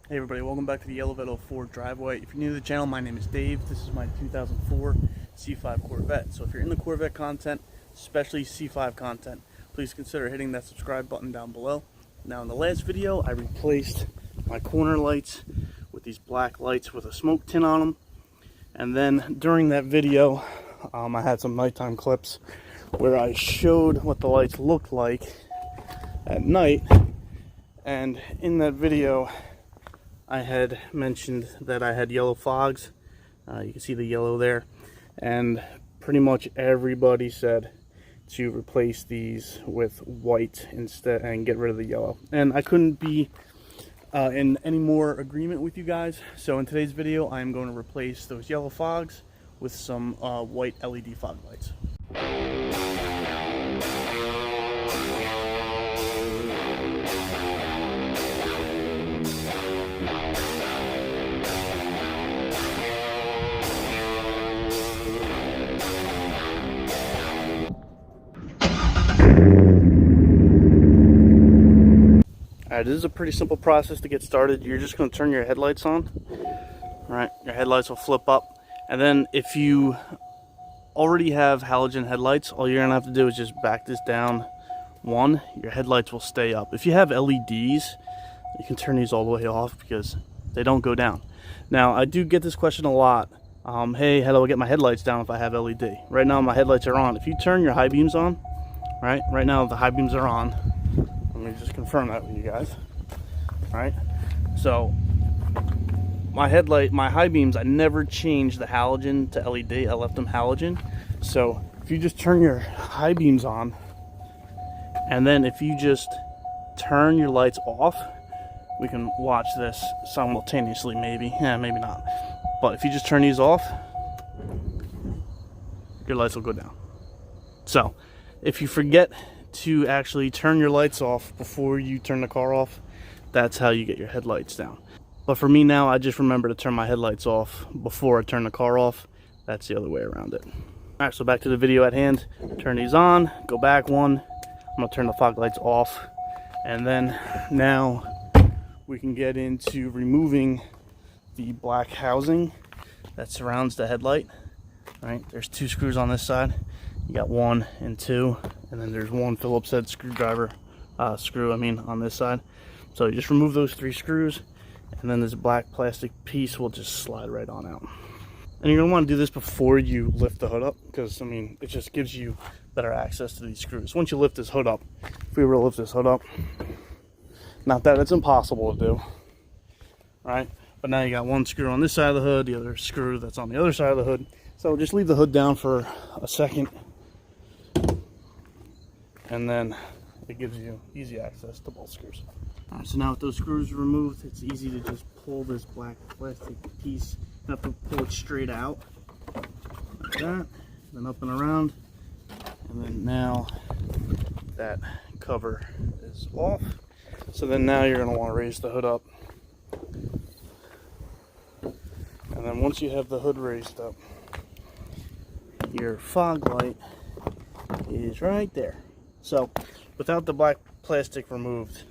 Hey everybody, welcome back to the Yellow Vet 04 driveway. If you're new to the channel, my name is Dave. This is my 2004 C5 Corvette. So if you're into Corvette content, especially C5 content, please consider hitting that subscribe button down below. Now in the last video, I replaced my corner lights with these black lights with a smoke tint on them. And then during that video, I had some nighttime clips where I showed what the lights looked like at night. And in that video, I had mentioned that I had yellow fogs. You can see the yellow there. And pretty much everybody said to replace these with white instead and get rid of the yellow. And I couldn't be in any more agreement with you guys. So in today's video, I'm going to replace those yellow fogs with some white LED fog lights. Alright, this is a pretty simple process to get started. You're just going to turn your headlights on. Alright, your headlights will flip up. And then if you already have halogen headlights, all you're going to have to do is just back this down one. Your headlights will stay up. If you have LEDs, you can turn these all the way off because they don't go down. Now, I do get this question a lot. Hey, how do I get my headlights down if I have LED? Right now, my headlights are on. If you turn your high beams on, right now the high beams are on. Let me just confirm that with you guys. All right, so my high beams, I never changed the halogen to LED. I left them halogen. So if you just turn your high beams on, and then if you just turn your lights off, we can watch this simultaneously, maybe. Yeah, maybe not. But if you just turn these off, your lights will go down. So if you forget to actually turn your lights off before you turn the car off, that's how you get your headlights down. But for me now, I just remember to turn my headlights off before I turn the car off. That's the other way around it. All right, so back to the video at hand. Turn these on, go back one. I'm gonna turn the fog lights off, and then now we can get into removing the black housing that surrounds the headlight. All right, there's two screws on this side. You got one and two, and then there's one Phillips head screw on this side. So you just remove those three screws, and then this black plastic piece will just slide right on out. And you're gonna want to do this before you lift the hood up, because I mean, it just gives you better access to these screws. Once you lift this hood up, if we were to lift this hood up, not that it's impossible to do, right? But now you got one screw on this side of the hood, the other screw that's on the other side of the hood. So just leave the hood down for a second, and then it gives you easy access to both screws. All right, so now with those screws removed, it's easy to just pull this black plastic piece. You have to pull it straight out, like that, then up and around, and then now that cover is off. So then now you're going to want to raise the hood up. And then once you have the hood raised up, your fog light is right there. So without the black plastic removed,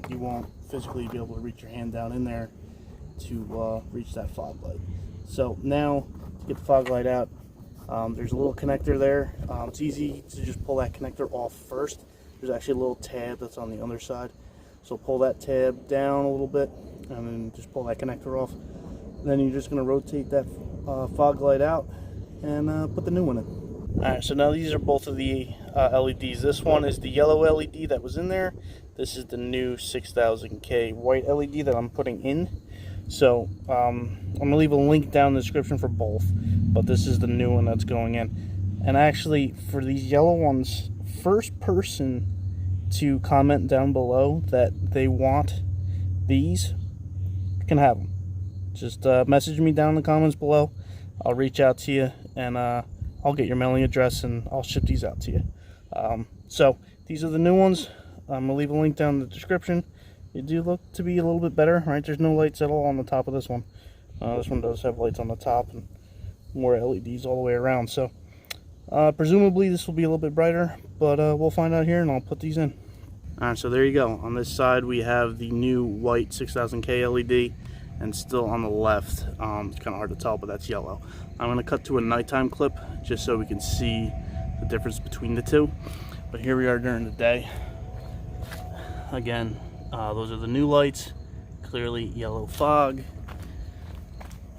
you won't physically be able to reach your hand down in there to reach that fog light. So now to get the fog light out, there's a little connector there. It's easy to just pull that connector off first. There's actually a little tab that's on the underside. So pull that tab down a little bit and then just pull that connector off. Then you're just going to rotate that fog light out and put the new one in. Alright, so now these are both of the LEDs. This one is the yellow LED that was in there. This is the new 6000K white LED that I'm putting in. So I'm going to leave a link down in the description for both, but this is the new one that's going in. And actually, for these yellow ones, first person to comment down below that they want these can have them. Just message me down in the comments below. I'll reach out to you, and I'll get your mailing address and I'll ship these out to you. So these are the new ones. I'm gonna leave a link down in the description. They do look to be a little bit better, right? There's no lights at all on the top of this one. This one does have lights on the top and more LEDs all the way around. So presumably this will be a little bit brighter, but we'll find out here, and I'll put these in. Alright, so there you go. On this side we have the new white 6000K LED, and still on the left, it's kind of hard to tell, but that's yellow. I'm going to cut to a nighttime clip just so we can see the difference between the two. But here we are during the day. Again, those are the new lights, clearly yellow fog,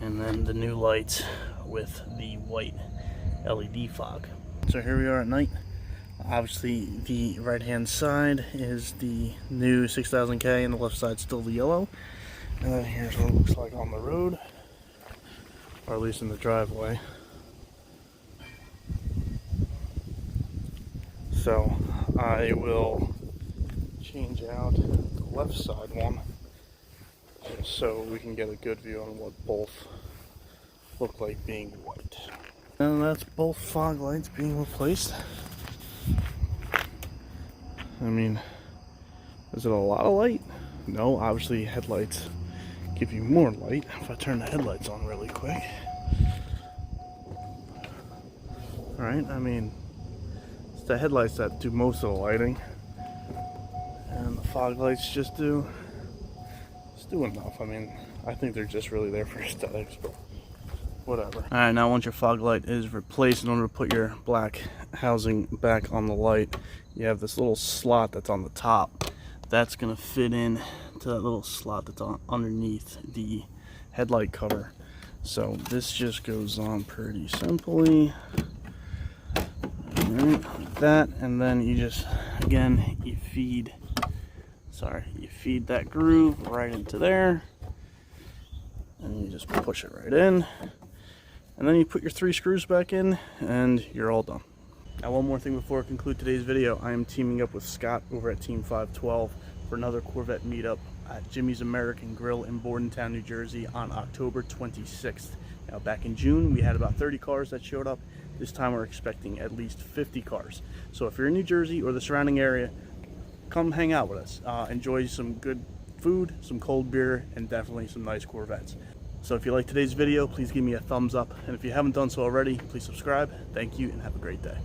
and then the new lights with the white LED fog. So here we are at night. Obviously the right hand side is the new 6000K and the left side still the yellow. And then here's what it looks like on the road, or at least in the driveway. So I will change out the left side one just so we can get a good view on what both look like being white. And that's both fog lights being replaced. I mean, is it a lot of light? No, obviously headlights give you more light. If I turn the headlights on really quick. Alright, I mean, it's the headlights that do most of the lighting. And the fog lights just do enough. I mean, I think they're just really there for aesthetics, but whatever. Alright, now once your fog light is replaced, in order to put your black housing back on the light, you have this little slot that's on the top. That's going to fit in to that little slot that's underneath the headlight cover. So this just goes on pretty simply. Alright, like that, and then you just, again, you feed that groove right into there, and you just push it right in, and then you put your 3 screws back in, and you're all done. Now, one more thing before I conclude today's video. I am teaming up with Scott over at Team 512 for another Corvette meetup at Jimmy's American Grill in Bordentown, New Jersey on October 26th. Now, back in June, we had about 30 cars that showed up. This time we're expecting at least 50 cars. So if you're in New Jersey or the surrounding area, come hang out with us. Enjoy some good food, some cold beer, and definitely some nice Corvettes. So if you like today's video, please give me a thumbs up. And if you haven't done so already, please subscribe. Thank you and have a great day.